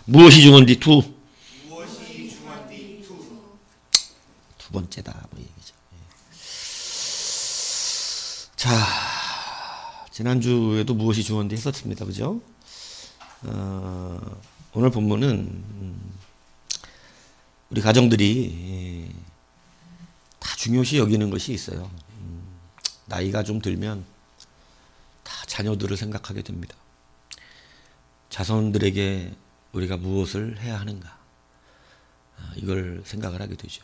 무엇이 중헌디 투? 두 번째다 뭐 얘기죠. 자, 지난주에도 무엇이 중헌디 했었습니다. 그죠? 오늘 본문은 우리 가정들이 다 중요시 여기는 것이 있어요. 나이가 좀 들면 다 자녀들을 생각하게 됩니다. 자손들에게 우리가 무엇을 해야 하는가, 이걸 생각을 하게 되죠.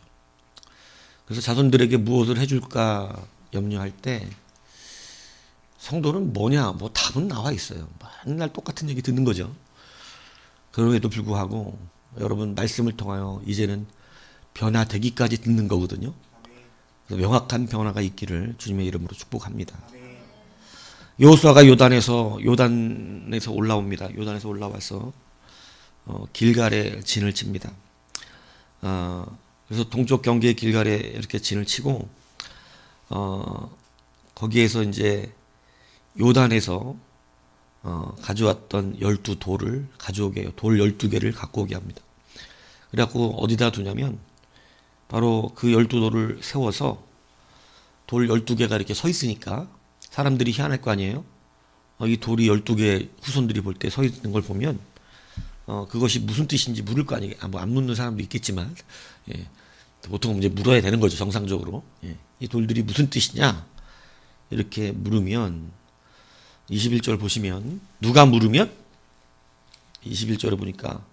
그래서 자손들에게 무엇을 해줄까 염려할 때 성도는 뭐냐, 뭐 답은 나와 있어요. 맨날 똑같은 얘기 듣는 거죠. 그럼에도 불구하고 여러분, 말씀을 통하여 이제는 변화되기까지 듣는 거거든요. 그래서 명확한 변화가 있기를 주님의 이름으로 축복합니다. 여호수아가 요단에서 올라옵니다. 요단에서 올라와서 길갈에 진을 칩니다. 그래서 동쪽 경계의 길갈에 이렇게 진을 치고 거기에서 이제 요단에서 가져왔던 12돌을 가져오게 해요. 돌 12개를 갖고 오게 합니다. 그래갖고 어디다 두냐면 바로 그 12돌을 세워서 돌 12개가 이렇게 서 있으니까 사람들이 희한할 거 아니에요? 이 돌이 12개 후손들이 볼 때 서 있는 걸 보면 그것이 무슨 뜻인지 물을 거 아니에요? 뭐 안 묻는 사람도 있겠지만, 예. 보통 이제 물어야 되는 거죠, 정상적으로. 예. 이 돌들이 무슨 뜻이냐? 이렇게 물으면 21절 보시면, 누가 물으면 21절에 보니까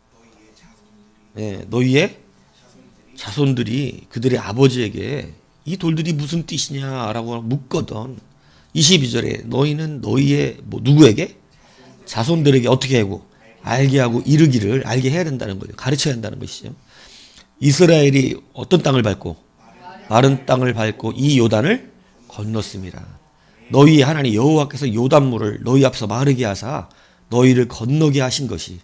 너희의 자손들이 그들의 아버지에게 이 돌들이 무슨 뜻이냐라고 묻거든. 22절에 너희는 너희의 누구에게? 자손들에게 어떻게 하고? 알게 하고 이르기를 알게 해야 된다는 거예요. 가르쳐야 한다는 것이죠. 이스라엘이 어떤 땅을 밟고? 마른 땅을 밟고 이 요단을 건넜습니다. 너희의 하나님 여호와께서 요단물을 너희 앞에서 마르게 하사 너희를 건너게 하신 것이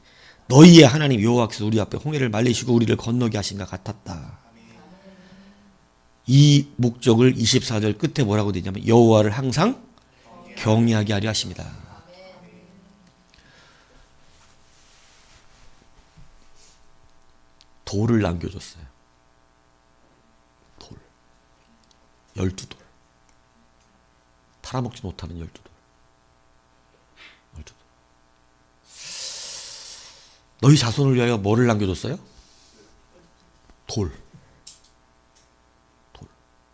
너희의 하나님 여호와께서 우리 앞에 홍해를 말리시고 우리를 건너게 하신 것 같았다. 이 목적을 24절 끝에 뭐라고 되냐면 여호와를 항상 경외하게 하려 하십니다. 돌을 남겨줬어요. 돌. 12돌. 팔아먹지 못하는 12돌. 12돌. 너희 자손을 위하여 뭐를 남겨줬어요? 돌.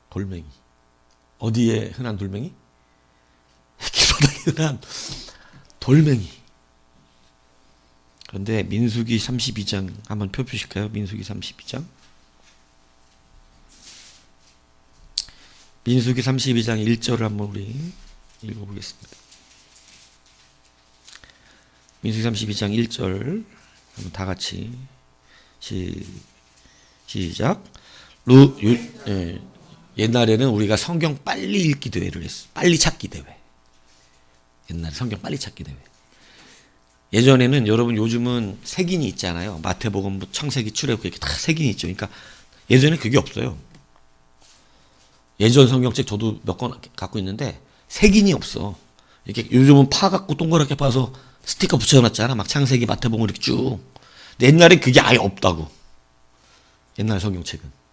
돌멩이. 어디에 흔한 돌멩이? 길바닥에 흔한 돌멩이. 그런데 민수기 32장 한번 펴주실까요? 민수기 32장. 민수기 32장 1절을 한번 우리 읽어보겠습니다. 민수기 32장 1절 한번 다 같이 시작. 옛날에는 우리가 성경 빨리 읽기 대회를 했어. 빨리 찾기 대회. 옛날에 성경 빨리 찾기 대회. 예전에는 여러분 요즘은 색인이 있잖아요. 마태복음, 창세기, 출애굽 이렇게 다 색인이 있죠. 그러니까 예전에 그게 없어요. 예전 성경책 저도 몇 권 갖고 있는데 색인이 없어. 이렇게 요즘은 파 갖고 동그랗게 파서 스티커 붙여놨잖아. 막 창세기, 마태복음 이렇게 쭉. 근데 옛날에 그게 아예 없다고. 옛날 성경책은.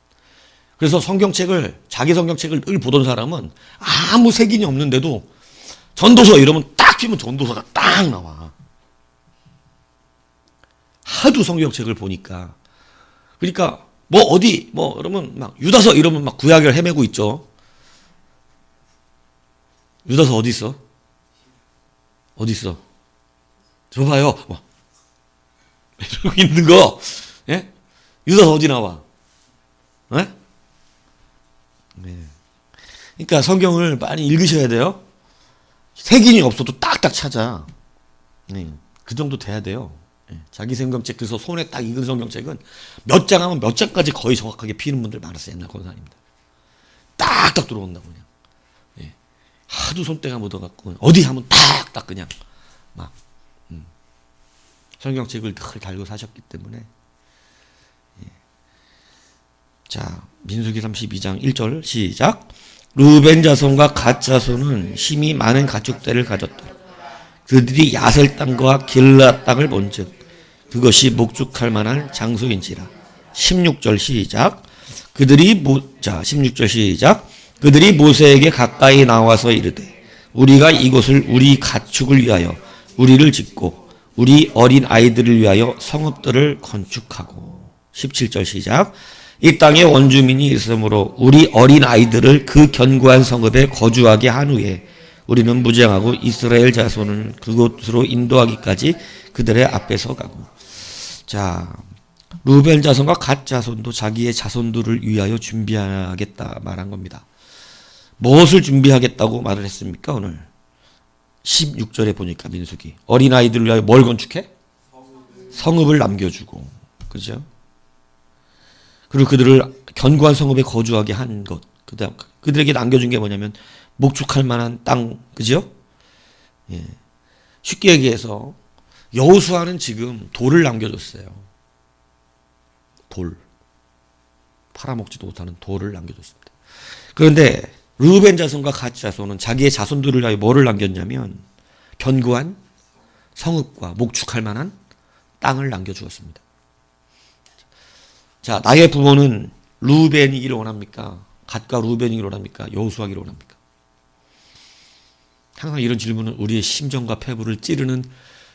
그래서 자기 성경책을 늘 보던 사람은 아무 색인이 없는데도 전도서 이러면 딱 피면 전도서가 딱 나와. 하도 성경책을 보니까. 그러니까 그러면 막 유다서 이러면 막 구약을 헤매고 있죠. 유다서 어디 있어? 어디 있어? 줘봐요. 여기 있는 거. 예? 유다서 어디 나와? 예? 네. 그러니까 성경을 많이 읽으셔야 돼요. 색인이 없어도 딱딱 찾아. 네. 그 정도 돼야 돼요. 네. 자기 성경책, 그래서 손에 딱 익은 성경책은 몇 장 하면 몇 장까지 거의 정확하게 피는 분들 많았어요. 옛날 권사님들. 딱딱 들어온다고 그냥. 네. 하도 손때가 묻어갖고 어디 하면 딱딱 그냥 막 성경책을 늘 달고 사셨기 때문에. 자, 민수기 32장 1절 시작. 루벤 자손과 갓 자손은 힘이 많은 가축대를 가졌다. 그들이 야셀 땅과 길라 땅을 본즉 그것이 목축할 만한 장소인지라. 16절 시작. 16절 시작. 그들이 모세에게 가까이 나와서 이르되 우리가 이곳을 우리 가축을 위하여 우리를 짓고 우리 어린 아이들을 위하여 성읍들을 건축하고. 17절 시작. 이 땅에 원주민이 있으므로 우리 어린 아이들을 그 견고한 성읍에 거주하게 한 후에 우리는 무장하고 이스라엘 자손을 그곳으로 인도하기까지 그들의 앞에서 가고. 자, 루벤 자손과 갓 자손도 자기의 자손들을 위하여 준비하겠다 말한 겁니다. 무엇을 준비하겠다고 말을 했습니까? 오늘 16절에 보니까 민수기 어린아이들을 위하여 뭘 건축해? 성읍을 남겨주고, 그죠? 그리고 그들을 견고한 성읍에 거주하게 한 것. 그다음 그들에게 남겨준 게 뭐냐면 목축할 만한 땅, 그죠? 예. 쉽게 얘기해서 여호수아는 지금 돌을 남겨줬어요. 돌. 팔아먹지도 못하는 돌을 남겨줬습니다. 그런데 르우벤 자손과 갓 자손은 자기의 자손들을 위하여 뭐를 남겼냐면 견고한 성읍과 목축할 만한 땅을 남겨주었습니다. 자, 나의 부모는 르우벤이 이를 원합니까? 갓과 르우벤이 이를 원합니까? 여호수아가 이를 원합니까? 항상 이런 질문은 우리의 심정과 폐부를 찌르는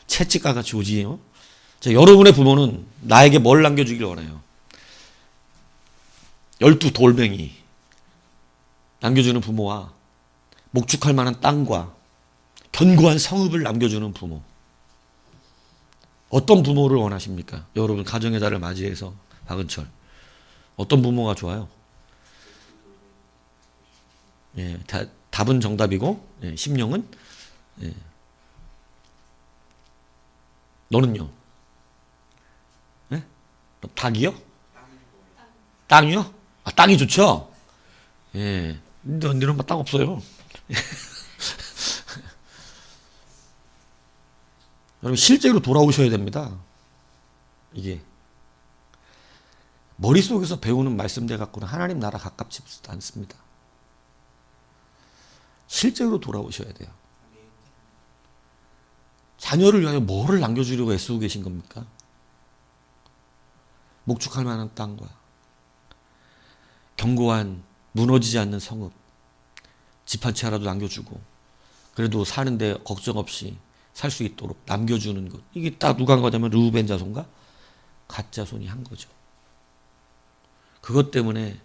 채찍과 같이 오지요. 자, 여러분의 부모는 나에게 뭘 남겨주길 원해요? 12돌멩이 남겨주는 부모와 목축할 만한 땅과 견고한 성읍을 남겨주는 부모. 어떤 부모를 원하십니까? 여러분 가정의 달을 맞이해서 박은철. 어떤 부모가 좋아요? 예, 답은 정답이고, 예, 심령은? 예. 너는요? 예? 닭이요? 땅이요? 아, 땅이 좋죠? 예. 근데 언니는 땅 없어요. 여러분, 실제로 돌아오셔야 됩니다. 이게. 머릿속에서 배우는 말씀들 갖고는 하나님 나라 가깝지 않습니다. 실제로 돌아오셔야 돼요. 자녀를 위하여 뭐를 남겨주려고 애쓰고 계신 겁니까? 목축할 만한 땅과 견고한 무너지지 않는 성읍, 집 한 채 하나도 남겨주고 그래도 사는데 걱정 없이 살 수 있도록 남겨주는 것. 이게 딱 누가 한 거냐면 르우벤 자손과 갓 자손이 한 거죠. 그것 때문에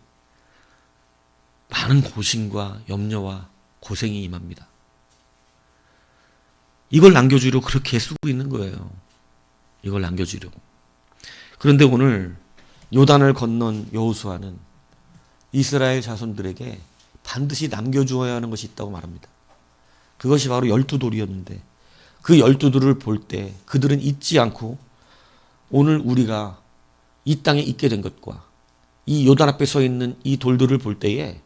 많은 고심과 염려와 고생이 임합니다. 이걸 남겨주려고 그렇게 애쓰고 있는 거예요. 이걸 남겨주려고. 그런데 오늘 요단을 건넌 여호수아는 이스라엘 자손들에게 반드시 남겨주어야 하는 것이 있다고 말합니다. 그것이 바로 12돌이었는데 그 12돌을 볼 때 그들은 잊지 않고 오늘 우리가 이 땅에 있게 된 것과 이 요단 앞에 서 있는 이 돌들을 볼 때에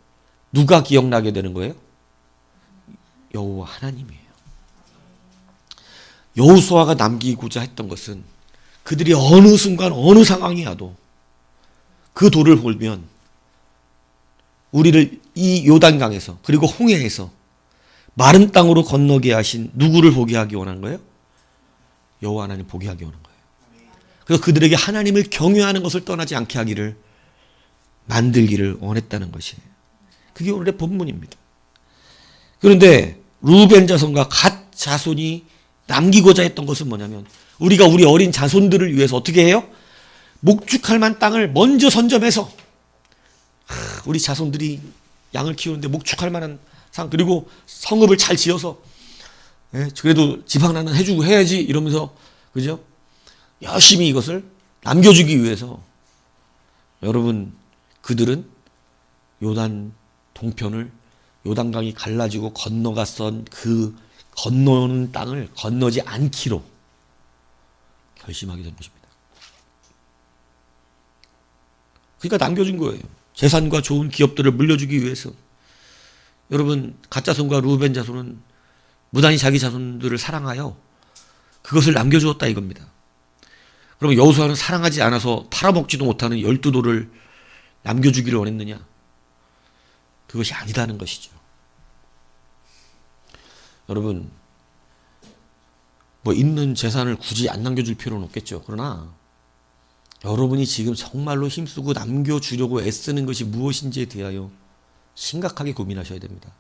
누가 기억나게 되는 거예요? 여호와 하나님이에요. 여호수아가 남기고자 했던 것은 그들이 어느 순간 어느 상황이 와도 그 돌을 보면 우리를 이 요단강에서 그리고 홍해에서 마른 땅으로 건너게 하신 누구를 보게 하기 원한 거예요? 여호와 하나님 보게 하기 원한 거예요. 그래서 그들에게 하나님을 경외하는 것을 떠나지 않게 하기를 만들기를 원했다는 것이에요. 그게 오늘의 본문입니다. 그런데 르우벤 자손과 갓 자손이 남기고자 했던 것은 뭐냐면 우리가 우리 어린 자손들을 위해서 어떻게 해요? 목축할 만한 땅을 먼저 선점해서 우리 자손들이 양을 키우는데 목축할 만한 상 그리고 성읍을 잘 지어서 그래도 집 하나는 해주고 해야지 이러면서 그죠? 열심히 이것을 남겨주기 위해서 여러분 그들은 요단 동편을 요단강이 갈라지고 건너갔던 그 건너는 땅을 건너지 않기로 결심하게 된 것입니다. 그러니까 남겨준 거예요. 재산과 좋은 기업들을 물려주기 위해서. 여러분 갓자손과 르우벤 자손은 무단히 자기 자손들을 사랑하여 그것을 남겨주었다 이겁니다. 그러면 여호수아는 사랑하지 않아서 팔아먹지도 못하는 12돌을 남겨주기를 원했느냐? 그것이 아니다는 것이죠. 여러분 뭐 있는 재산을 굳이 안 남겨줄 필요는 없겠죠. 그러나 여러분이 지금 정말로 힘쓰고 남겨주려고 애쓰는 것이 무엇인지에 대하여 심각하게 고민하셔야 됩니다.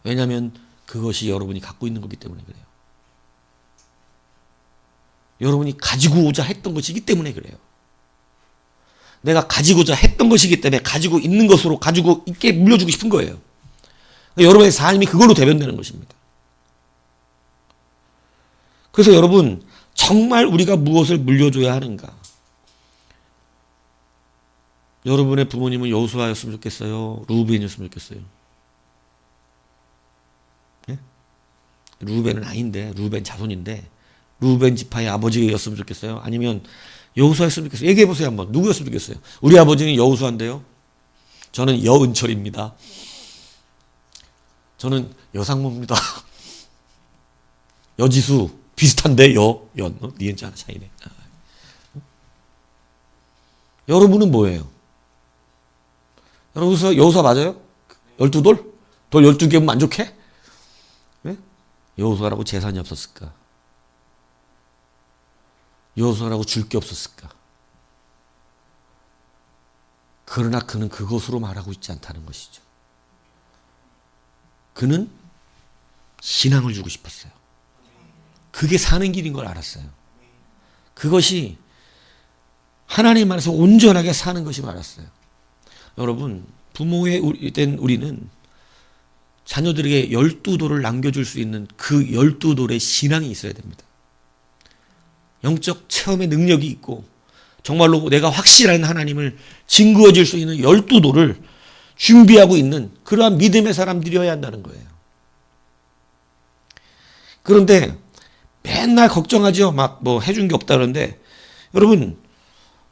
왜냐하면 그것이 여러분이 갖고 있는 거기 때문에 그래요. 여러분이 가지고 오자 했던 것이기 때문에 그래요. 내가 가지고자 했던 것이기 때문에 가지고 있는 것으로 가지고 있게 물려주고 싶은 거예요. 여러분의 삶이 그걸로 대변되는 것입니다. 그래서 여러분, 정말 우리가 무엇을 물려줘야 하는가? 여러분의 부모님은 여호수아였으면 좋겠어요? 루벤이었으면 좋겠어요? 예? 루벤은 아닌데, 루벤 자손인데, 루벤 지파의 아버지였으면 좋겠어요? 아니면 여호수아였으면 좋겠어요? 얘기해보세요 한번. 누구였으면 좋겠어요? 우리 아버지는 여호수아인데요. 저는 여은철입니다. 저는 여상무입니다. 여지수 비슷한데 연 니은자 하나 차이네. 여러분은 뭐예요? 여러분 여호수아 맞아요? 12돌? 돌 12개면 만족해? 네? 여호수아라고 재산이 없었을까? 여호수아라고 줄 게 없었을까? 그러나 그는 그것으로 말하고 있지 않다는 것이죠. 그는 신앙을 주고 싶었어요. 그게 사는 길인 걸 알았어요. 그것이 하나님 안에서 온전하게 사는 것임을 알았어요. 여러분, 부모의 된 우리는 자녀들에게 12돌을 남겨줄 수 있는 그 12돌의 신앙이 있어야 됩니다. 영적 체험의 능력이 있고 정말로 내가 확실한 하나님을 증거해 줄 수 있는 12돌을 준비하고 있는 그러한 믿음의 사람들이어야 한다는 거예요. 그런데 맨날 걱정하죠. 막 뭐 해준 게 없다 그러는데 여러분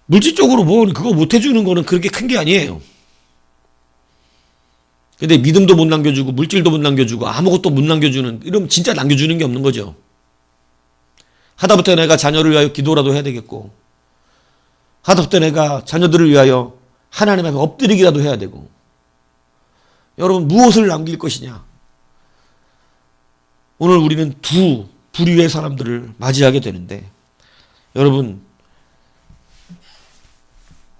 물질적으로 뭐 그거 못 해주는 거는 그렇게 큰 게 아니에요. 근데 믿음도 못 남겨주고 물질도 못 남겨주고 아무것도 못 남겨주는 이러면 진짜 남겨주는 게 없는 거죠. 하다못해 내가 자녀를 위하여 기도라도 해야 되겠고 하다못해 내가 자녀들을 위하여 하나님 앞에 엎드리기라도 해야 되고 여러분 무엇을 남길 것이냐? 오늘 우리는 두 부류의 사람들을 맞이하게 되는데 여러분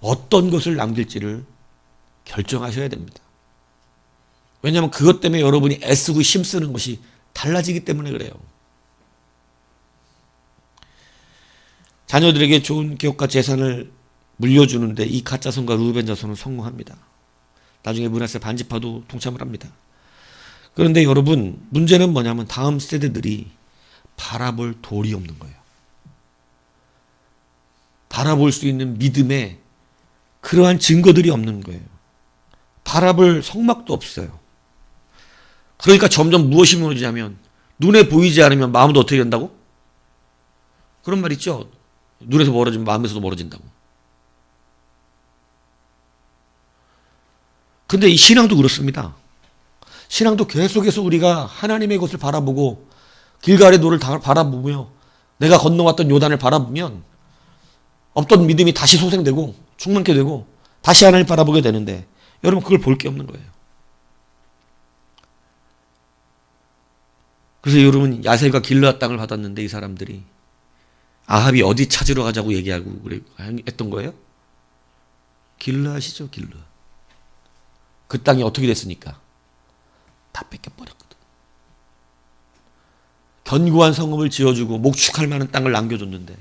어떤 것을 남길지를 결정하셔야 됩니다. 왜냐하면 그것 때문에 여러분이 애쓰고 힘쓰는 것이 달라지기 때문에 그래요. 자녀들에게 좋은 기업과 재산을 물려주는데 이 갓자손과 루벤 자손은 성공합니다. 나중에 므낫세 반지파도 동참을 합니다. 그런데 여러분 문제는 뭐냐면 다음 세대들이 바라볼 돌이 없는 거예요. 바라볼 수 있는 믿음의 그러한 증거들이 없는 거예요. 바라볼 성막도 없어요. 그러니까 점점 무엇이 무너지냐면 눈에 보이지 않으면 마음도 어떻게 된다고? 그런 말 있죠. 눈에서 멀어지면 마음에서도 멀어진다고. 근데 이 신앙도 그렇습니다. 신앙도 계속해서 우리가 하나님의 것을 바라보고 길갈의 노를 바라보며 내가 건너왔던 요단을 바라보면 없던 믿음이 다시 소생되고 충만케 되고 다시 하나님을 바라보게 되는데 여러분 그걸 볼 게 없는 거예요. 그래서 여러분 야셀과 길르앗 땅을 받았는데 이 사람들이 아합이 어디 찾으러 가자고 얘기하고 했던 거예요? 길르앗이죠, 길르앗. 그 땅이 어떻게 됐습니까? 다 뺏겨버렸거든. 견고한 성읍을 지어주고 목축할 만한 땅을 남겨줬는데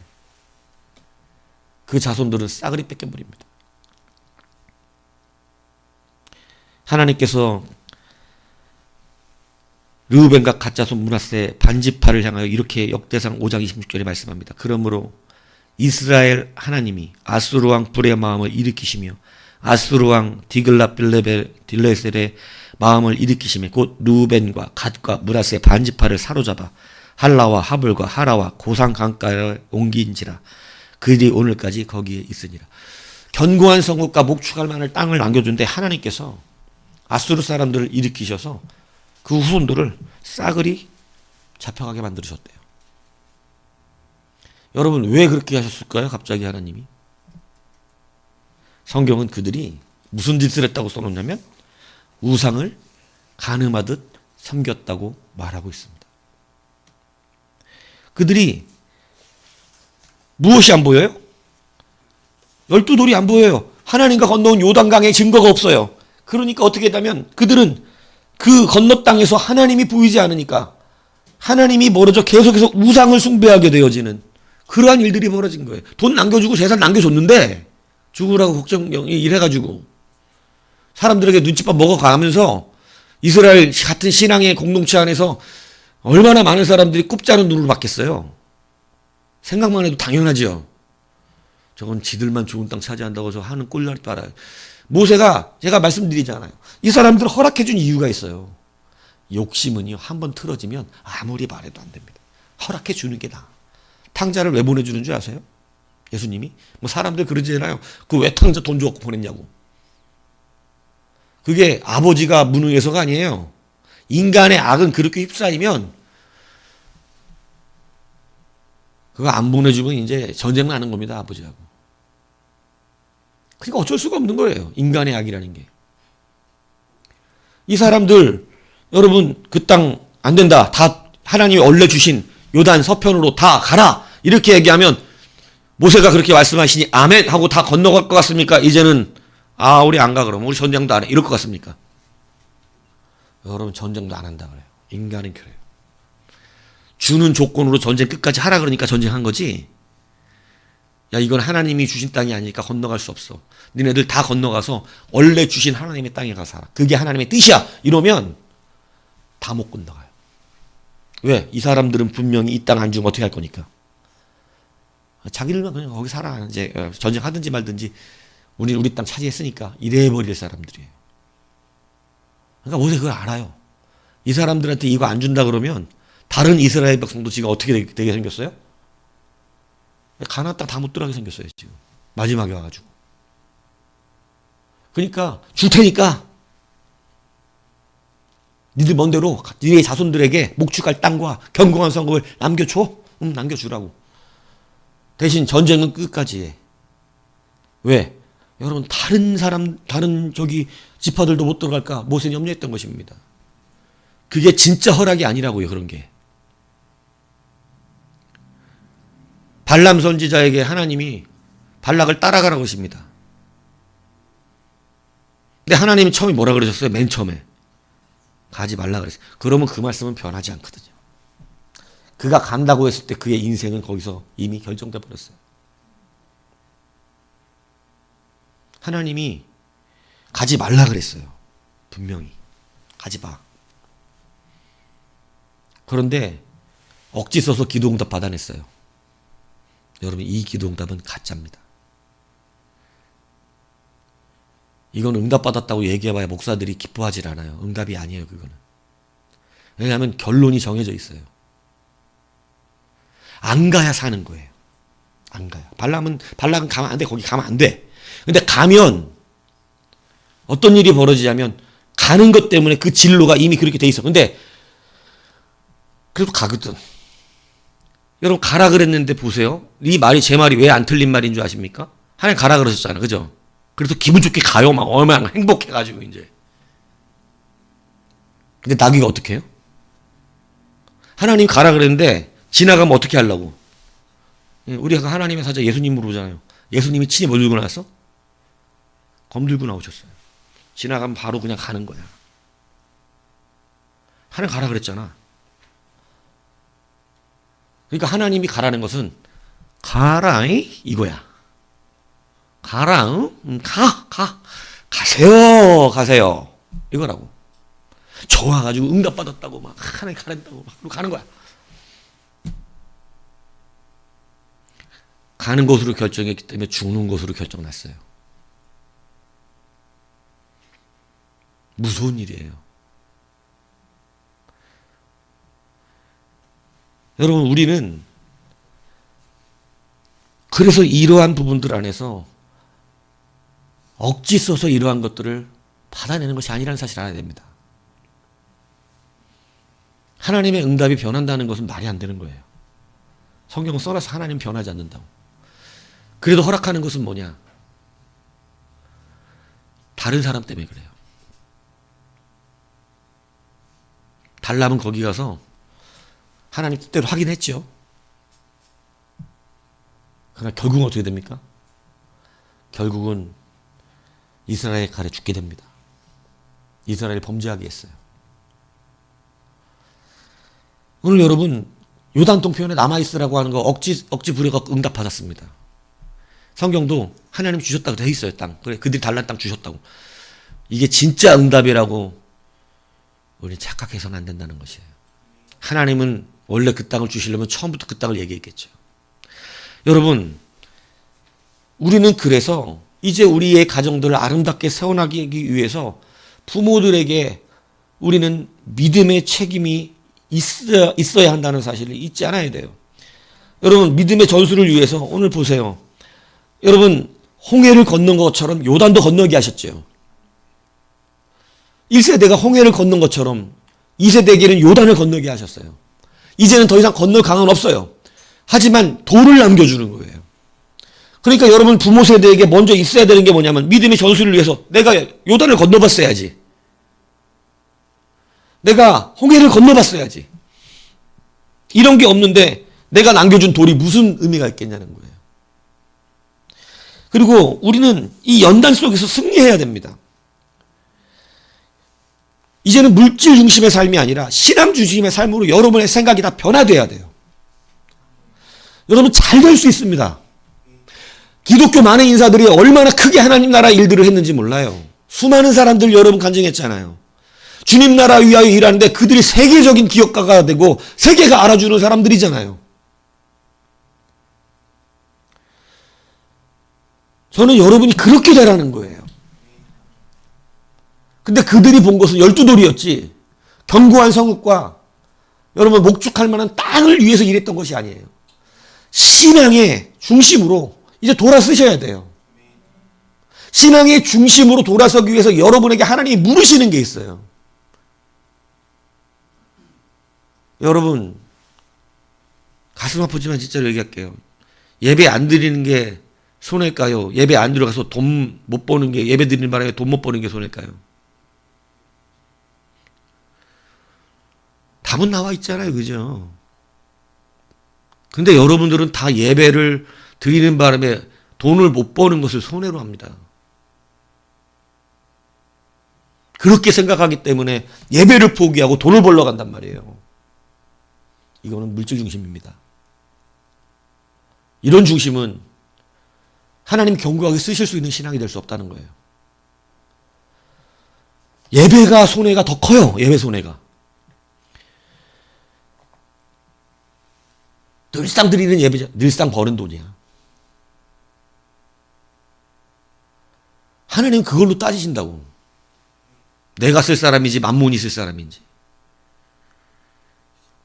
그 자손들은 싸그리 뺏겨버립니다. 하나님께서 르우벤과 갓자손 므낫세 반지파를 향하여 이렇게 역대상 5장 26절에 말씀합니다. 그러므로 이스라엘 하나님이 아수르 왕 불의 마음을 일으키시며 아수르 왕 딜레셀의 마음을 일으키시며 곧 르우벤과 갓과 므낫세 반지파를 사로잡아 할라와 하볼과 하라와 고상 강가에 옮긴지라. 그들이 오늘까지 거기에 있으니라. 견고한 성읍과 목축할 만한 땅을 남겨준데 하나님께서 아수르 사람들을 일으키셔서 그 후손들을 싸그리 잡혀가게 만들으셨대요. 여러분 왜 그렇게 하셨을까요? 갑자기 하나님이. 성경은 그들이 무슨 짓을 했다고 써놓냐면 우상을 가늠하듯 섬겼다고 말하고 있습니다. 그들이 무엇이 안 보여요? 12돌이 안 보여요. 하나님과 건너온 요단강에 증거가 없어요. 그러니까 어떻게 했다면 그들은 그 건너 땅에서 하나님이 보이지 않으니까 하나님이 멀어져 계속해서 우상을 숭배하게 되어지는 그러한 일들이 벌어진 거예요. 돈 남겨주고 재산 남겨줬는데 죽으라고 걱정이 이래가지고 사람들에게 눈칫밥 먹어가면서 이스라엘 같은 신앙의 공동체 안에서 얼마나 많은 사람들이 꼽자는 눈으로 받겠어요. 생각만 해도 당연하지요. 저건 지들만 좋은 땅 차지한다고 해서 하는 꼴날 줄 알아요. 모세가 제가 말씀드리잖아요. 이 사람들을 허락해 준 이유가 있어요. 욕심은요, 한번 틀어지면 아무리 말해도 안 됩니다. 허락해 주는 게 나아. 탕자를 왜 보내주는 줄 아세요? 예수님이? 뭐 사람들 그러잖아요. 그 왜 탕자 돈 주고 보냈냐고. 그게 아버지가 무능해서가 아니에요. 인간의 악은 그렇게 휩싸이면 그거 안 보내주면 이제 전쟁 나는 겁니다. 아버지하고. 그러니까 어쩔 수가 없는 거예요. 인간의 악이라는 게. 이 사람들 여러분 그 땅 안 된다. 다 하나님이 원래 주신 요단 서편으로 다 가라. 이렇게 얘기하면 모세가 그렇게 말씀하시니 아멘 하고 다 건너갈 것 같습니까? 이제는 우리 안 가 그러면 우리 전쟁도 안 해. 이럴 것 같습니까? 여러분 전쟁도 안 한다 그래요. 인간은 그래요. 주는 조건으로 전쟁 끝까지 하라 그러니까 전쟁한 거지. 야 이건 하나님이 주신 땅이 아니니까 건너갈 수 없어. 니네들 다 건너가서 원래 주신 하나님의 땅에 가서 살아. 그게 하나님의 뜻이야. 이러면 다 못 건너가요. 왜? 이 사람들은 분명히 이 땅 안 주면 어떻게 할 거니까. 자기들만 그냥 거기 살아. 이제 전쟁하든지 말든지 우리 땅 차지했으니까 이래버릴 사람들이에요. 그러니까 모세 그걸 알아요. 이 사람들한테 이거 안 준다 그러면 다른 이스라엘 백성도 지금 어떻게 되게 생겼어요? 가나안 땅 다 못 들어가게 생겼어요. 지금 마지막에 와가지고. 그러니까 줄 테니까 니들 먼대로 니네 자손들에게 목축할 땅과 견고한 성읍을 남겨줘. 남겨주라고. 대신 전쟁은 끝까지 해. 왜? 여러분 다른 지파들도 못 들어갈까 모세는 염려했던 것입니다. 그게 진짜 허락이 아니라고요. 그런 게. 발람 선지자에게 하나님이 발락을 따라가라고 하십니다. 근데 하나님이 처음에 뭐라 그러셨어요? 맨 처음에. 가지 말라 그랬어요. 그러면 그 말씀은 변하지 않거든요. 그가 간다고 했을 때 그의 인생은 거기서 이미 결정돼 버렸어요. 하나님이 가지 말라 그랬어요. 분명히. 가지 마. 그런데 억지 써서 기도응답 받아냈어요. 여러분 이 기도응답은 가짜입니다. 이건 응답받았다고 얘기해봐야 목사들이 기뻐하질 않아요. 응답이 아니에요. 그거는. 왜냐하면 결론이 정해져 있어요. 안 가야 사는 거예요. 안 가요. 발락은 가면 안 돼. 거기 가면 안 돼. 근데 가면 어떤 일이 벌어지냐면 가는 것 때문에 그 진로가 이미 그렇게 돼 있어. 근데 그래도 가거든. 여러분 가라 그랬는데 보세요. 이 말이 제 말이 왜 안 틀린 말인 줄 아십니까? 하나님 가라 그러셨잖아. 그죠? 그래서 기분 좋게 가요. 막 얼마나 행복해가지고 이제. 근데 나귀가 어떻게 해요? 하나님 가라 그랬는데 지나가면 어떻게 하려고? 우리가 하나님의 사자 예수님으로 오잖아요. 예수님이 친히 뭘 들고 나왔어? 검 들고 나오셨어요. 지나가면 바로 그냥 가는 거야. 하나님 가라 그랬잖아. 그러니까 하나님이 가라는 것은 가라 이거야. 가라, 응? 가세요. 이거라고. 좋아가지고 응답받았다고 막 하나님 가란다고 막 가는 거야. 가는 곳으로 결정했기 때문에 죽는 곳으로 결정났어요. 무서운 일이에요. 여러분 우리는 그래서 이러한 부분들 안에서 억지 써서 이러한 것들을 받아내는 것이 아니라는 사실을 알아야 됩니다. 하나님의 응답이 변한다는 것은 말이 안 되는 거예요. 성경은 써놔서 하나님 변하지 않는다고. 그래도 허락하는 것은 뭐냐? 다른 사람 때문에 그래요. 발람은 거기 가서 하나님 뜻대로 하긴 했죠. 그러나 결국은 어떻게 됩니까? 결국은 이스라엘 칼에 죽게 됩니다. 이스라엘이 범죄하게 했어요. 오늘 여러분 요단동 표현에 남아있으라고 하는 거 억지 부려가 응답받았습니다. 성경도 하나님 주셨다고 돼 있어요. 땅. 그래 그들이 달란 땅 주셨다고. 이게 진짜 응답이라고 우리 착각해서는 안 된다는 것이에요. 하나님은 원래 그 땅을 주시려면 처음부터 그 땅을 얘기했겠죠. 여러분 우리는 그래서 이제 우리의 가정들을 아름답게 세워나가기 위해서 부모들에게 우리는 믿음의 책임이 있어야 한다는 사실을 잊지 않아야 돼요. 여러분 믿음의 전술을 위해서 오늘 보세요. 여러분 홍해를 건넌 것처럼 요단도 건너게 하셨죠. 1세대가 홍해를 건넌 것처럼 2세대에게는 요단을 건너게 하셨어요. 이제는 더 이상 건널 강은 없어요. 하지만 돌을 남겨주는 거예요. 그러니까 여러분 부모 세대에게 먼저 있어야 되는 게 뭐냐면 믿음의 전술을 위해서 내가 요단을 건너봤어야지. 내가 홍해를 건너봤어야지. 이런 게 없는데 내가 남겨준 돌이 무슨 의미가 있겠냐는 거예요. 그리고 우리는 이 연단 속에서 승리해야 됩니다. 이제는 물질 중심의 삶이 아니라 신앙 중심의 삶으로 여러분의 생각이 다 변화돼야 돼요. 여러분 잘 될 수 있습니다. 기독교 많은 인사들이 얼마나 크게 하나님 나라 일들을 했는지 몰라요. 수많은 사람들 여러분 간증했잖아요. 주님 나라 위하여 일하는데 그들이 세계적인 기업가가 되고 세계가 알아주는 사람들이잖아요. 저는 여러분이 그렇게 되라는 거예요. 근데 그들이 본 것은 12돌이었지 견고한 성읍과 여러분 목축할 만한 땅을 위해서 일했던 것이 아니에요. 신앙의 중심으로 이제 돌아서셔야 돼요. 신앙의 중심으로 돌아서기 위해서 여러분에게 하나님이 물으시는 게 있어요. 여러분 가슴 아프지만 진짜로 얘기할게요. 예배 안 드리는 게 손해일까요? 예배 안 들어가서 돈 못 버는 게 예배 드리는 바람에 돈 못 버는 게 손해일까요? 답은 나와 있잖아요. 그죠? 근데 여러분들은 다 예배를 드리는 바람에 돈을 못 버는 것을 손해로 합니다. 그렇게 생각하기 때문에 예배를 포기하고 돈을 벌러 간단 말이에요. 이거는 물질 중심입니다. 이런 중심은 하나님 견고하게 쓰실 수 있는 신앙이 될 수 없다는 거예요. 예배가 손해가 더 커요. 예배 손해가. 늘상 드리는 예배죠. 늘상 버는 돈이야. 하나님은 그걸로 따지신다고. 내가 쓸 사람인지 만문이 쓸 사람인지.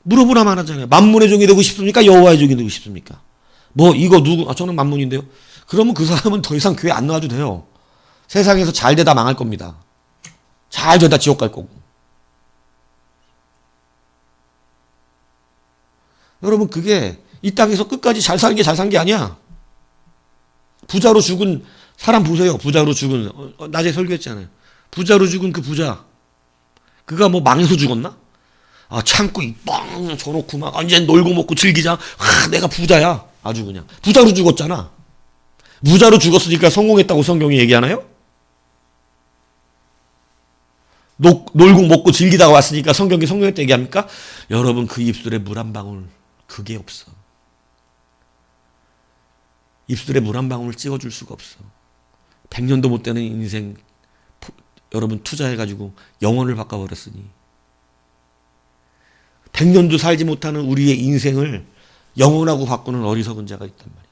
물어보라만 하잖아요. 만문의 종이 되고 싶습니까? 여호와의 종이 되고 싶습니까? 뭐 이거 누구? 저는 만문인데요. 그러면 그 사람은 더 이상 교회 안 나와도 돼요. 세상에서 잘 되다 망할 겁니다. 잘 되다 지옥 갈 거고. 여러분 그게 이 땅에서 끝까지 잘 사는 게 잘 산 게 아니야. 부자로 죽은 사람 보세요. 부자로 죽은 낮에 설교했잖아요. 부자로 죽은 그 부자. 그가 뭐 망해서 죽었나? 아 창고에 뻥 줘놓고 막 이제 놀고 먹고 즐기자. 내가 부자야. 아주 그냥 부자로 죽었잖아. 부자로 죽었으니까 성공했다고 성경이 얘기하나요? 놀고 먹고 즐기다가 왔으니까 성경이 성공했다 얘기합니까? 여러분 그 입술에 물 한 방울 그게 없어. 입술에 물 한 방울 찍어줄 수가 없어. 100년도 못 되는 인생 여러분 투자해가지고 영혼을 바꿔버렸으니 100년도 살지 못하는 우리의 인생을 영혼하고 바꾸는 어리석은 자가 있단 말이에요.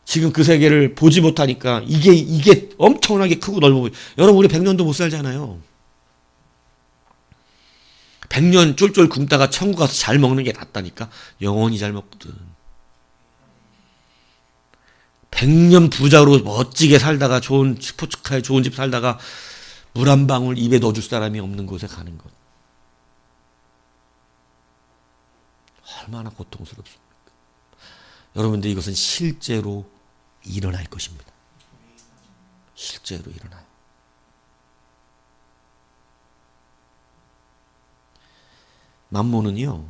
지금 그 세계를 보지 못하니까 이게 엄청나게 크고 넓어 보여요. 여러분 우리 100년도 못 살잖아요. 100년 쫄쫄 굶다가 천국 가서 잘 먹는 게 낫다니까. 영원히 잘 먹거든. 100년 부자로 멋지게 살다가 좋은 스포츠카에 좋은 집 살다가 물 한 방울 입에 넣어줄 사람이 없는 곳에 가는 것. 얼마나 고통스럽습니까? 여러분들 이것은 실제로 일어날 것입니다. 실제로 일어나요. 만몬은요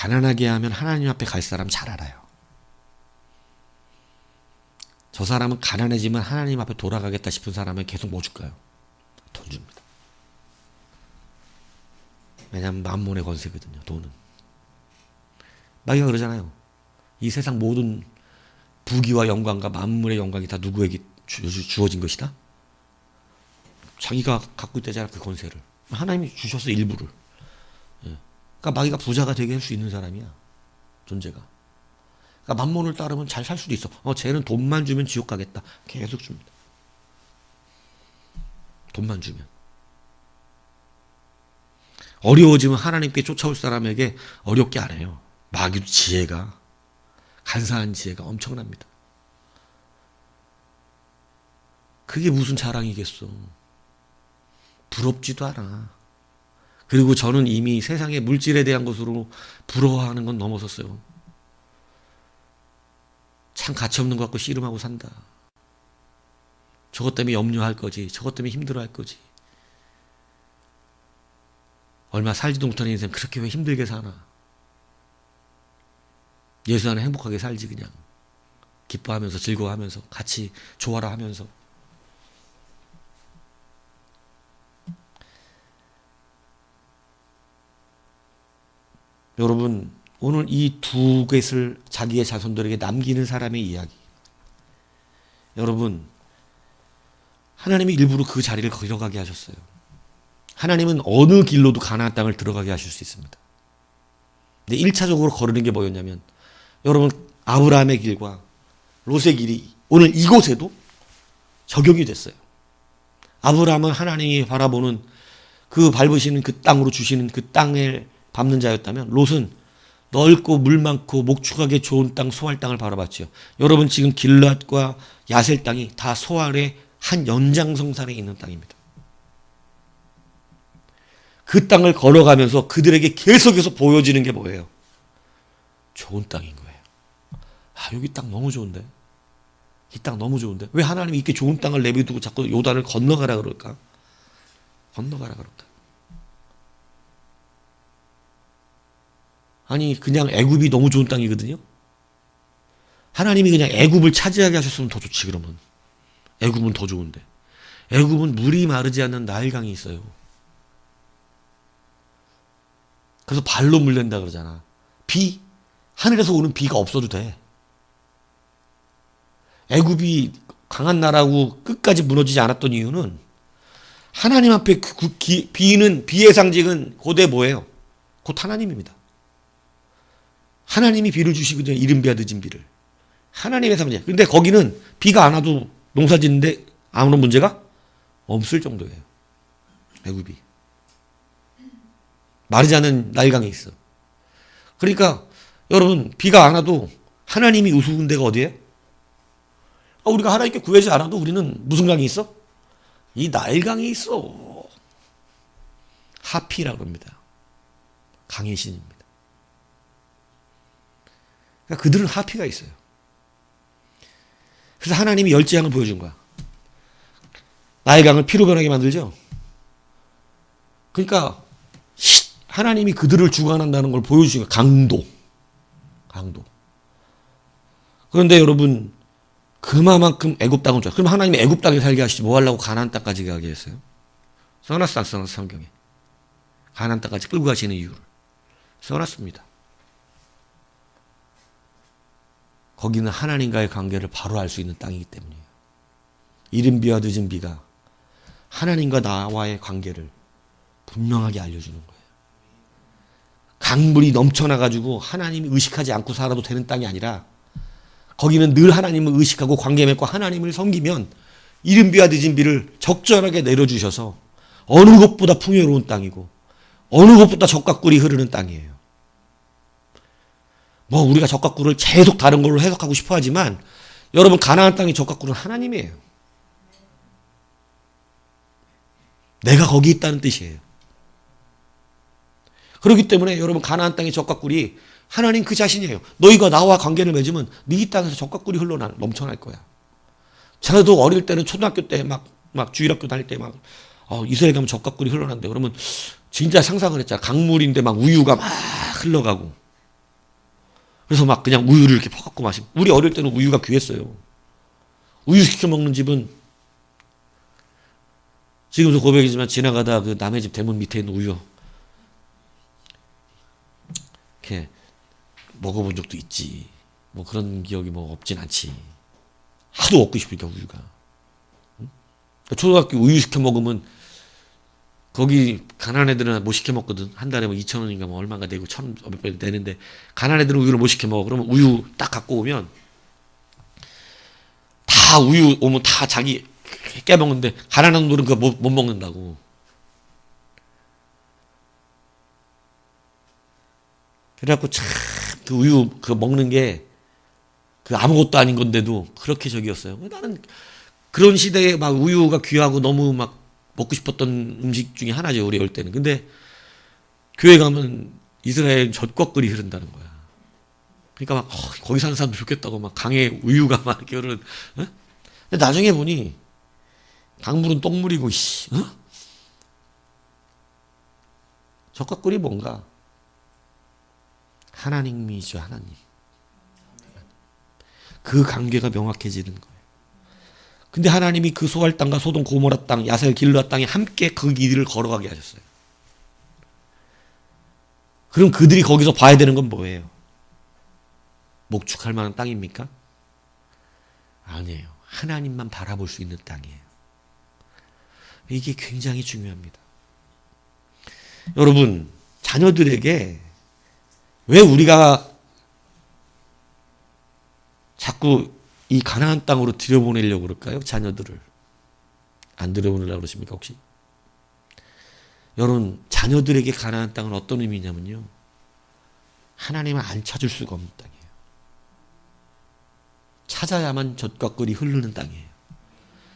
가난하게 하면 하나님 앞에 갈 사람 잘 알아요. 저 사람은 가난해지면 하나님 앞에 돌아가겠다 싶은 사람은 계속 뭐 줄까요? 돈 줍니다. 왜냐하면 만몬의 권세거든요. 돈은. 마귀가 그러잖아요. 이 세상 모든 부귀와 영광과 만물의 영광이 다 누구에게 주어진 것이다? 자기가 갖고 있다잖아, 그 권세를. 하나님이 주셔서 일부를. 그러니까 마귀가 부자가 되게 할 수 있는 사람이야. 존재가. 그러니까 만몬을 따르면 잘 살 수도 있어. 쟤는 돈만 주면 지옥 가겠다. 계속 줍니다. 돈만 주면. 어려워지면 하나님께 쫓아올 사람에게 어렵게 안 해요. 마귀도 지혜가, 간사한 지혜가 엄청납니다. 그게 무슨 자랑이겠어. 부럽지도 않아. 그리고 저는 이미 세상의 물질에 대한 것으로 부러워하는 건 넘어섰어요. 참 가치 없는 것 같고 씨름하고 산다. 저것 때문에 염려할 거지. 저것 때문에 힘들어할 거지. 얼마 살지도 못하는 인생 그렇게 왜 힘들게 사나. 예수 안에 행복하게 살지 그냥. 기뻐하면서 즐거워하면서 같이 조화라 하면서. 여러분 오늘 이 두 것을 자기의 자손들에게 남기는 사람의 이야기. 여러분 하나님이 일부러 그 자리를 걸어가게 하셨어요. 하나님은 어느 길로도 가나안 땅을 들어가게 하실 수 있습니다. 근데 1차적으로 거르는 게 뭐였냐면 여러분 아브라함의 길과 롯의 길이 오늘 이곳에도 적용이 됐어요. 아브라함은 하나님이 바라보는 그 밟으시는 그 땅으로 주시는 그 땅을 밟는 자였다면 롯은 넓고 물 많고 목축하기 좋은 땅 소알 땅을 바라봤지요. 여러분 지금 길앗과 야셀 땅이 다 소알의 한 연장성산에 있는 땅입니다. 그 땅을 걸어가면서 그들에게 계속해서 보여지는 게 뭐예요? 좋은 땅인 거예요. 여기 땅 너무 좋은데? 이 땅 너무 좋은데? 왜 하나님이 이렇게 좋은 땅을 내비두고 자꾸 요단을 건너가라 그럴까? 건너가라 그럴까? 아니 그냥 애굽이 너무 좋은 땅이거든요. 하나님이 그냥 애굽을 차지하게 하셨으면 더 좋지 그러면. 애굽은 더 좋은데. 애굽은 물이 마르지 않는 나일강이 있어요. 그래서 발로 물린다 그러잖아. 비, 하늘에서 오는 비가 없어도 돼. 애굽이 강한 나라고 끝까지 무너지지 않았던 이유는 하나님 앞에 비의 상징은 고대 뭐예요? 곧 하나님입니다. 하나님이 비를 주시거든요. 이른 비와 늦은 비를. 하나님의 상징. 근데 거기는 비가 안 와도 농사 짓는데 아무런 문제가 없을 정도예요. 애굽이. 마르지 않은 나일강에 있어. 그러니까 여러분 비가 안 와도 하나님이 우스운 데가 어디예요? 우리가 하나님께 구하지 않아도 우리는 무슨 강이 있어? 이 나일강이 있어. 하피라고 합니다. 강의 신입니다. 그러니까 그들은 하피가 있어요. 그래서 하나님이 열재앙을 보여준 거야. 나일강을 피로 변하게 만들죠. 그러니까 하나님이 그들을 주관한다는 걸 보여주신 거예요. 강도. 그런데 여러분 그만큼 애굽 땅은 좋아. 그럼 하나님이 애굽 땅에 살게 하시지 뭐 하려고 가나안 땅까지 가게 했어요? 써놨어 안 써놨어 성경에. 가나안 땅까지 끌고 가시는 이유를 써놨습니다. 거기는 하나님과의 관계를 바로 알 수 있는 땅이기 때문이에요. 이른 비와 늦은 비가 하나님과 나와의 관계를 분명하게 알려주는 거예요. 강물이 넘쳐나가지고 하나님이 의식하지 않고 살아도 되는 땅이 아니라 거기는 늘 하나님을 의식하고 관계 맺고 하나님을 섬기면 이른 비와 늦은 비를 적절하게 내려주셔서 어느 곳보다 풍요로운 땅이고 어느 곳보다 젖과 꿀이 흐르는 땅이에요. 뭐 우리가 젖과 꿀을 계속 다른 걸로 해석하고 싶어 하지만 여러분 가나안 땅의 젖과 꿀은 하나님이에요. 내가 거기 있다는 뜻이에요. 그렇기 때문에 여러분 가나안 땅의 젖과 꿀이 하나님 그 자신이에요. 너희가 나와 관계를 맺으면 네 땅에서 젖과 꿀이 넘쳐날 거야. 저도 어릴 때는 초등학교 때 막 주일학교 다닐 때 이스라엘 가면 젖과 꿀이 흘러나는데 그러면 진짜 상상을 했잖아. 강물인데 막 우유가 막 흘러가고 그래서 막 그냥 우유를 이렇게 퍼갖고 마시고. 우리 어릴 때는 우유가 귀했어요. 우유 시켜 먹는 집은 지금도 고백이지만 지나가다 그 남의 집 대문 밑에 있는 우유 이렇게 먹어본 적도 있지. 뭐 그런 기억이 뭐 없진 않지. 하도 먹고 싶으니까 우유가. 응? 초등학교 우유 시켜 먹으면 거기 가난한 애들은 못 시켜 먹거든. 한 달에 뭐 2,000원인가 뭐 얼마가 내고 1,000원 내는데 가난한 애들은 우유를 못 시켜 먹어. 그러면 우유 딱 갖고 오면 다 우유 오면 다 자기 깨먹는데 가난한 놈들은 그거 못 먹는다고. 그래갖고 참 그 우유 그 먹는 게 그 아무것도 아닌 건데도 그렇게 저기였어요. 나는 그런 시대에 막 우유가 귀하고 너무 막 먹고 싶었던 음식 중에 하나죠. 우리 어릴 때는. 근데 교회 가면 이스라엘 젖과 꿀이 흐른다는 거야. 그러니까 막 거기 사는 사람도 좋겠다고 막 강에 우유가 막 이렇게 흐르는. 어? 근데 나중에 보니 강물은 똥물이고 씨. 어? 젖과 꿀이 뭔가? 하나님이죠. 하나님. 그 관계가 명확해지는 거예요. 근데 하나님이 그 소알 땅과 소돔 고모라 땅, 야셀 길르앗 땅에 함께 그 길을 걸어가게 하셨어요. 그럼 그들이 거기서 봐야 되는 건 뭐예요? 목축할 만한 땅입니까? 아니에요. 하나님만 바라볼 수 있는 땅이에요. 이게 굉장히 중요합니다. 여러분, 자녀들에게 왜 우리가 자꾸 이 가나안 땅으로 들여보내려고 그럴까요? 자녀들을. 안 들여보내려고 그러십니까, 혹시? 여러분, 자녀들에게 가나안 땅은 어떤 의미냐면요. 하나님을 안 찾을 수가 없는 땅이에요. 찾아야만 젖과 꿀이 흐르는 땅이에요.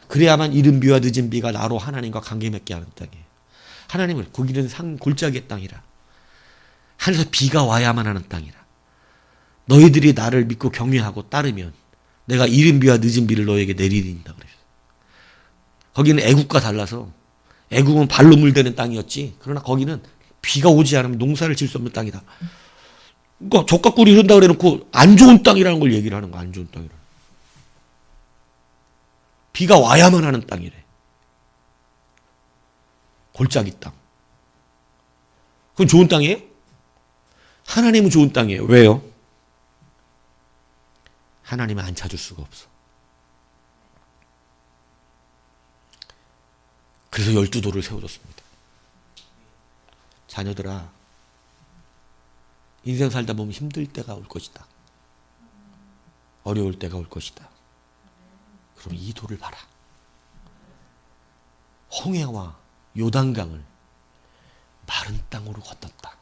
그래야만 이른 비와 늦은 비가 나로 하나님과 관계 맺게 하는 땅이에요. 하나님을, 거기는 골짜기의 땅이라. 하늘에서 비가 와야만 하는 땅이라. 너희들이 나를 믿고 경외하고 따르면 내가 이른 비와 늦은 비를 너에게 내리린다 그랬어요. 거기는 애국과 달라서 애국은 발로 물대는 땅이었지. 그러나 거기는 비가 오지 않으면 농사를 질 수 없는 땅이다. 그러니까 젖과 꿀이 흐른다 그래놓고 안 좋은 땅이라는 걸 얘기를 하는 거야. 안 좋은 땅이라. 비가 와야만 하는 땅이래. 골짜기 땅. 그건 좋은 땅이에요? 하나님은 좋은 땅이에요. 왜요? 하나님을 안 찾을 수가 없어. 그래서 12도를 세워줬습니다. 자녀들아, 인생 살다 보면 힘들 때가 올 것이다. 어려울 때가 올 것이다. 그럼 이 돌을 봐라. 홍해와 요단강을 마른 땅으로 걷었다.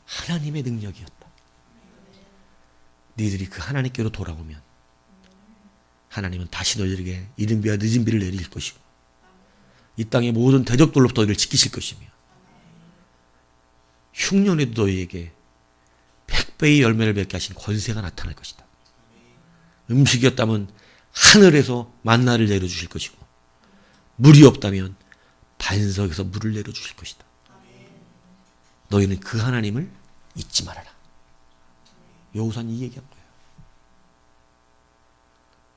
하나님의 능력이었다. 너희들이 그 하나님께로 돌아오면 하나님은 다시 너희에게 이른 비와 늦은 비를 내릴 것이고 이 땅의 모든 대적들로부터 너희를 지키실 것이며 흉년에도 너희에게 100배의 열매를 맺게 하신 권세가 나타날 것이다. 음식이었다면 하늘에서 만나를 내려주실 것이고 물이 없다면 반석에서 물을 내려주실 것이다. 너희는 그 하나님을 잊지 말아라. 여호수아는 이 얘기한 거예요.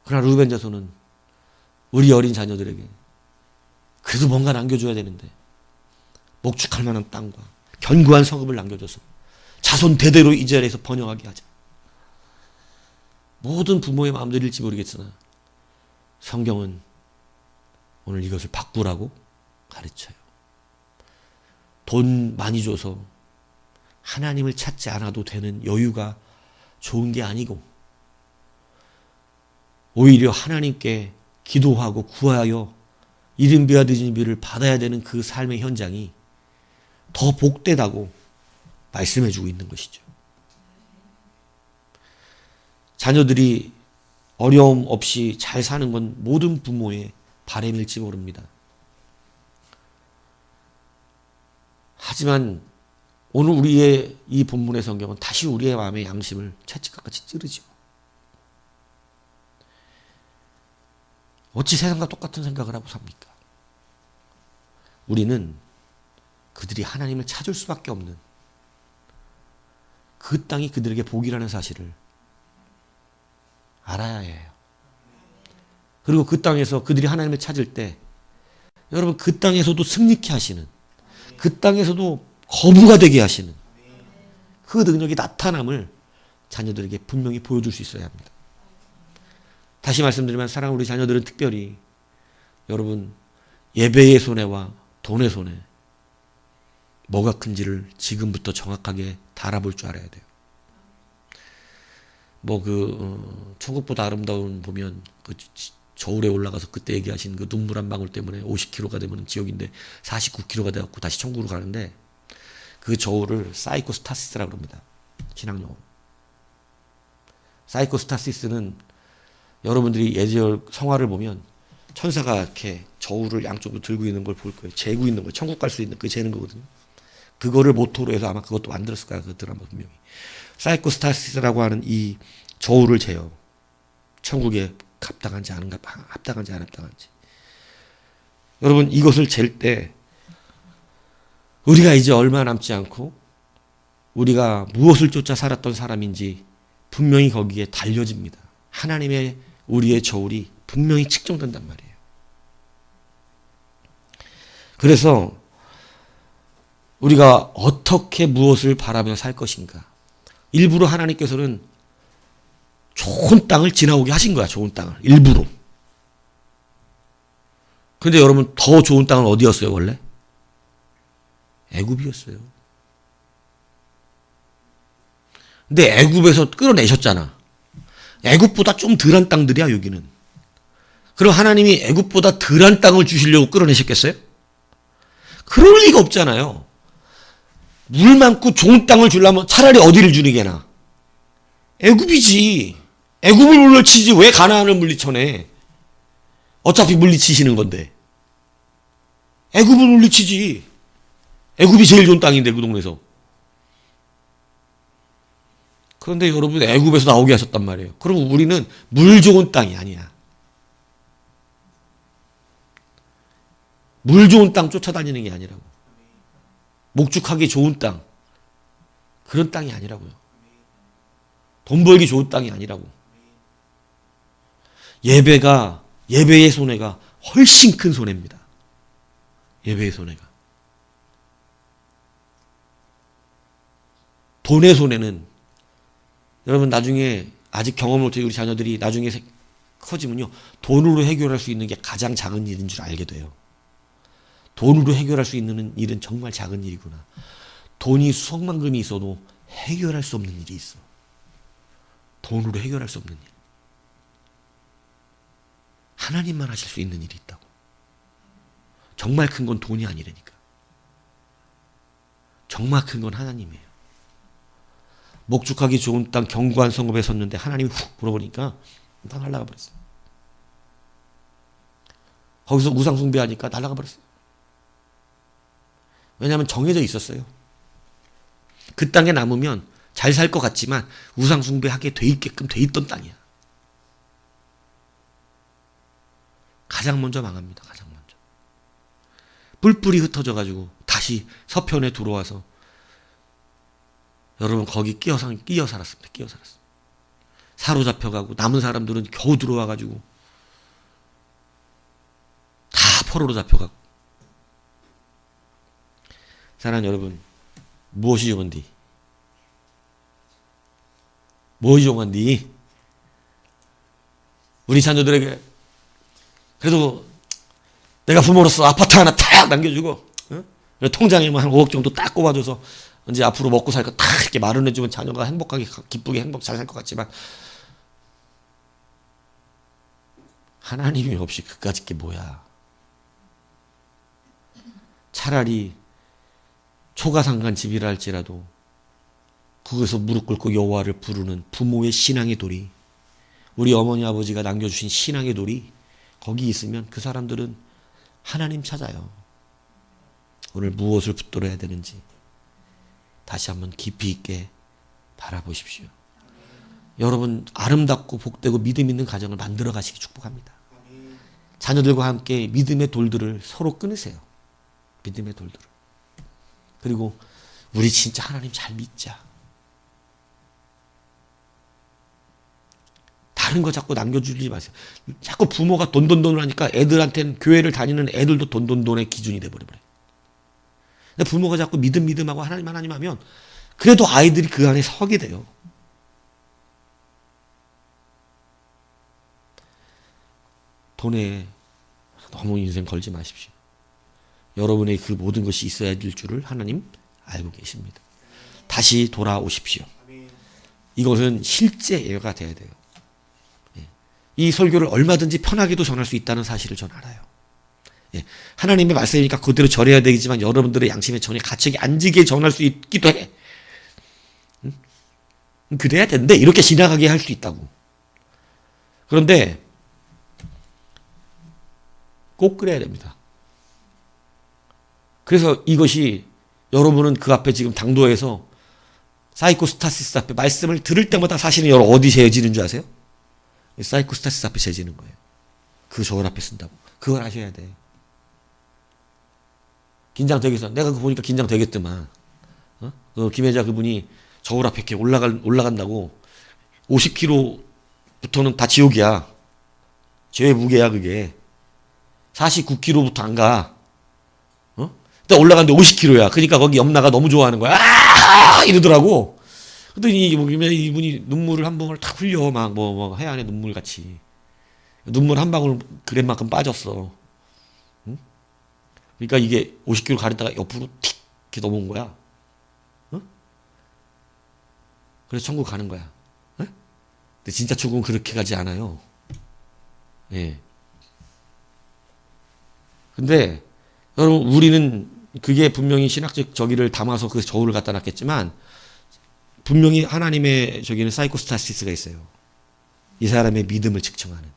그러나 루벤 자손은 우리 어린 자녀들에게 그래도 뭔가 남겨줘야 되는데 목축할 만한 땅과 견고한 성읍을 남겨줘서 자손 대대로 이 자리에서 번영하게 하자. 모든 부모의 마음들일지 모르겠으나 성경은 오늘 이것을 바꾸라고 가르쳐요. 돈 많이 줘서 하나님을 찾지 않아도 되는 여유가 좋은 게 아니고 오히려 하나님께 기도하고 구하여 이른 비와 늦은 비를 받아야 되는 그 삶의 현장이 더 복되다고 말씀해 주고 있는 것이죠. 자녀들이 어려움 없이 잘 사는 건 모든 부모의 바람일지 모릅니다. 하지만 오늘 우리의 이 본문의 성경은 다시 우리의 마음의 양심을 채찍같이 찌르죠. 어찌 세상과 똑같은 생각을 하고 삽니까? 우리는 그들이 하나님을 찾을 수밖에 없는 그 땅이 그들에게 복이라는 사실을 알아야 해요. 그리고 그 땅에서 그들이 하나님을 찾을 때 여러분 그 땅에서도 승리케 하시는, 그 땅에서도 거부가 되게 하시는 그 능력이 나타남을 자녀들에게 분명히 보여줄 수 있어야 합니다. 다시 말씀드리면 사랑하는 우리 자녀들은 특별히 여러분 예배의 손해와 돈의 손해 뭐가 큰지를 지금부터 정확하게 달아볼 줄 알아야 돼요. 천국보다 아름다운 보면 그 저울에 올라가서 그때 얘기하신 그 눈물 한 방울 때문에 50kg가 되면 지옥인데 49kg가 돼갖고 다시 천국으로 가는데 그 저울을 사이코스타시스라고 합니다. 신학용어로. 사이코스타시스는 여러분들이 예절 성화를 보면 천사가 이렇게 저울을 양쪽으로 들고 있는 걸 볼 거예요. 재고 있는 거, 천국 갈 수 있는 그 재는 거거든요. 그거를 모토로 해서 아마 그것도 만들었을 거야, 그 드라마 분명히. 사이코스타시스라고 하는 이 저울을 재요. 천국에 합당한지 안 합당한지. 여러분 이것을 잴 때 우리가 이제 얼마 남지 않고 우리가 무엇을 쫓아 살았던 사람인지 분명히 거기에 달려집니다. 하나님의 우리의 저울이 분명히 측정된단 말이에요. 그래서 우리가 어떻게 무엇을 바라며 살 것인가. 일부러 하나님께서는 좋은 땅을 지나오게 하신 거야. 좋은 땅을. 일부러. 그런데 여러분 더 좋은 땅은 어디였어요 원래? 애굽이었어요. 근데 애굽에서 끌어내셨잖아. 애굽보다 좀 덜한 땅들이야 여기는. 그럼 하나님이 애굽보다 덜한 땅을 주시려고 끌어내셨겠어요? 그럴 리가 없잖아요. 물 많고 좋은 땅을 주려면 차라리 어디를 주는 게 나아? 애굽이지. 애굽을 물리치지 왜 가나안을 물리쳐내? 어차피 물리치시는 건데. 애굽을 물리치지. 애굽이 제일 좋은 땅인데 그 동네에서. 그런데 여러분 애굽에서 나오게 하셨단 말이에요. 그럼 우리는 물 좋은 땅이 아니야. 물 좋은 땅 쫓아다니는 게 아니라고. 목축하기 좋은 땅. 그런 땅이 아니라고요. 돈 벌기 좋은 땅이 아니라고. 예배의 손해가 훨씬 큰 손해입니다. 예배의 손해가. 돈의 손해는 여러분 나중에 아직 경험을 못해 우리 자녀들이 나중에 커지면요. 돈으로 해결할 수 있는 게 가장 작은 일인 줄 알게 돼요. 돈으로 해결할 수 있는 일은 정말 작은 일이구나. 돈이 수억만금이 있어도 해결할 수 없는 일이 있어. 돈으로 해결할 수 없는 일. 하나님만 하실 수 있는 일이 있다고. 정말 큰 건 돈이 아니라니까. 정말 큰 건 하나님이에요. 목축하기 좋은 땅 견고한 성읍에 섰는데 하나님이 훅 불어버리니까 다 날아가 버렸어요. 거기서 우상 숭배하니까 날아가 버렸어요. 왜냐하면 정해져 있었어요. 그 땅에 남으면 잘 살 것 같지만 우상 숭배하게 돼 있게끔 돼 있던 땅이야. 가장 먼저 망합니다. 가장 먼저. 뿔뿔이 흩어져가지고 다시 서편에 들어와서 여러분 거기 끼어 살았습니다. 끼어 살았습니다. 사로잡혀가고 남은 사람들은 겨우 들어와가지고 다 포로로 잡혀가고. 사랑하는 여러분, 무엇이 좋은디? 무엇이 좋은디? 우리 자녀들에게 그래도 내가 부모로서 아파트 하나 탁 남겨주고 통장에 한 5억 정도 딱 꼽아줘서 이제 앞으로 먹고 살 거 딱 이렇게 마련해주면 자녀가 행복하게 기쁘게 잘 살 것 같지만 하나님이 없이 그까짓 게 뭐야. 차라리 초가상간 집이라 할지라도 거기서 무릎 꿇고 여호와를 부르는 부모의 신앙의 돌이, 우리 어머니 아버지가 남겨주신 신앙의 돌이 거기 있으면 그 사람들은 하나님 찾아요. 오늘 무엇을 붙들어야 되는지 다시 한번 깊이 있게 바라보십시오. 여러분 아름답고 복되고 믿음 있는 가정을 만들어 가시기 축복합니다. 자녀들과 함께 믿음의 돌들을 서로 끊으세요. 믿음의 돌들을. 그리고 우리 진짜 하나님 잘 믿자. 다른 거 자꾸 남겨주지 마세요. 자꾸 부모가 돈을 하니까 애들한테는 교회를 다니는 애들도 돈의 기준이 돼버려요. 근데 부모가 자꾸 믿음하고 하나님 하면 그래도 아이들이 그 안에 서게 돼요. 돈에 너무 인생 걸지 마십시오. 여러분의 그 모든 것이 있어야 될 줄을 하나님 알고 계십니다. 다시 돌아오십시오. 이것은 실제 예가 돼야 돼요. 이 설교를 얼마든지 편하게도 전할 수 있다는 사실을 전 알아요. 하나님의 말씀이니까 그대로 전해야 되겠지만 여러분들의 양심의 전에 가책이 안 지게 전할 수 있기도 해. 그래야 된대. 이렇게 지나가게 할 수 있다고. 그런데 꼭 그래야 됩니다. 그래서 이것이 여러분은 그 앞에 지금 당도에서 사이코스타시스 앞에 말씀을 들을 때마다 사실은 여러분 어디 재지는 줄 아세요? 사이코스타시스 앞에 재지는 거예요. 그 저울 앞에 쓴다고. 그걸 하셔야 돼. 긴장되겠어. 내가 그거 보니까 긴장되겠더만. 그 김혜자 그분이 저울 앞에 이렇게 올라간다고 50km부터는 다 지옥이야. 죄의 무게야 그게. 49km부터 안 가. 일단 올라갔는데 50km야. 그러니까 거기 염라가 너무 좋아하는 거야. 아! 이러더라고. 그랬더니 이분이 눈물을 한 방울 탁 흘려. 막 해안의 눈물 같이. 눈물 한 방울 그램만큼 빠졌어. 응? 그러니까 이게 50km 가렸다가 옆으로 틱 이렇게 넘어온 거야. 그래서 천국 가는 거야. 근데 진짜 천국은 그렇게 가지 않아요. 예. 근데 여러분 우리는 그게 분명히 신학적 저기를 담아서 그 저울을 갖다 놨겠지만 분명히 하나님의 저기는 사이코스타시스가 있어요. 이 사람의 믿음을 측정하는.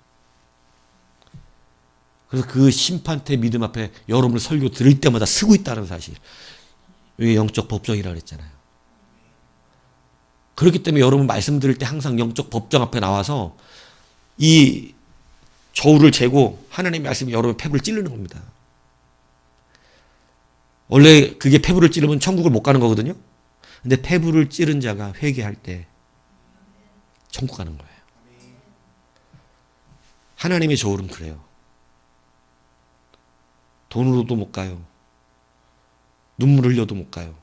그래서 그 심판대 믿음 앞에 여러분을 설교 들을 때마다 쓰고 있다는 사실. 이게 영적 법정이라고 그랬잖아요. 그렇기 때문에 여러분 말씀 들을 때 항상 영적 법정 앞에 나와서 이 저울을 재고 하나님의 말씀이 여러분의 폐부를 찌르는 겁니다. 원래 그게 폐부를 찌르면 천국을 못 가는 거거든요. 근데 폐부를 찌른 자가 회개할 때 천국 가는 거예요. 하나님의 저울은 그래요. 돈으로도 못 가요. 눈물 흘려도 못 가요.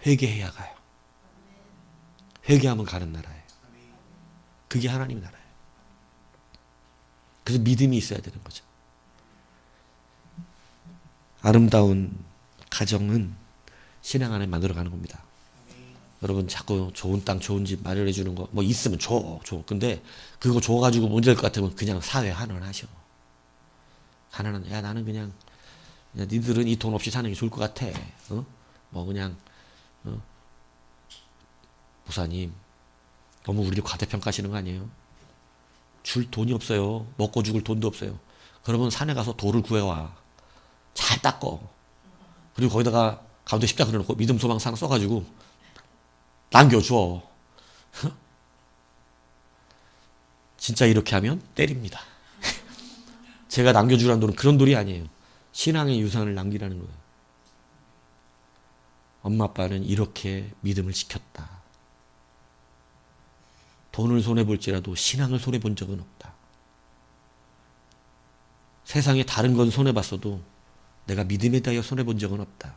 회개해야 가요. 회개하면 가는 나라예요. 그게 하나님의 나라예요. 그래서 믿음이 있어야 되는 거죠. 아름다운 가정은 신앙 안에 만들어가는 겁니다. 여러분 자꾸 좋은 땅 좋은 집 마련해 주는 거 뭐 있으면 줘. 근데 그거 줘가지고 문제될 것 같으면 그냥 사회 환원하셔. 가난한 야 나는 그냥 니들은 이 돈 없이 사는 게 좋을 것 같아. 목사님 너무 우리를 과대평가하시는 거 아니에요? 줄 돈이 없어요. 먹고 죽을 돈도 없어요. 그러면 산에 가서 돌을 구해와. 잘 닦어. 그리고 거기다가 가운데 십자가 그려놓고 믿음 소망 상 써가지고 남겨줘. 진짜 이렇게 하면 때립니다. 제가 남겨주라는 돈은 그런 돈이 아니에요. 신앙의 유산을 남기라는 거예요. 엄마 아빠는 이렇게 믿음을 지켰다. 돈을 손해볼지라도 신앙을 손해본 적은 없다. 세상에 다른 건 손해봤어도 내가 믿음에 대하여 손해본 적은 없다.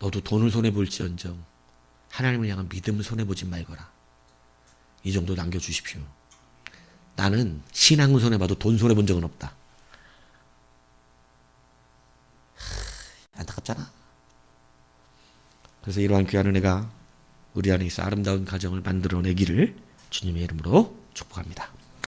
너도 돈을 손해볼지언정 하나님을 향한 믿음을 손해보지 말거라. 이 정도 남겨주십시오. 나는 신앙을 손해봐도 돈 손해본 적은 없다. 안타깝잖아. 그래서 이러한 귀한 은혜가 우리 안에 있어 아름다운 가정을 만들어내기를 주님의 이름으로 축복합니다.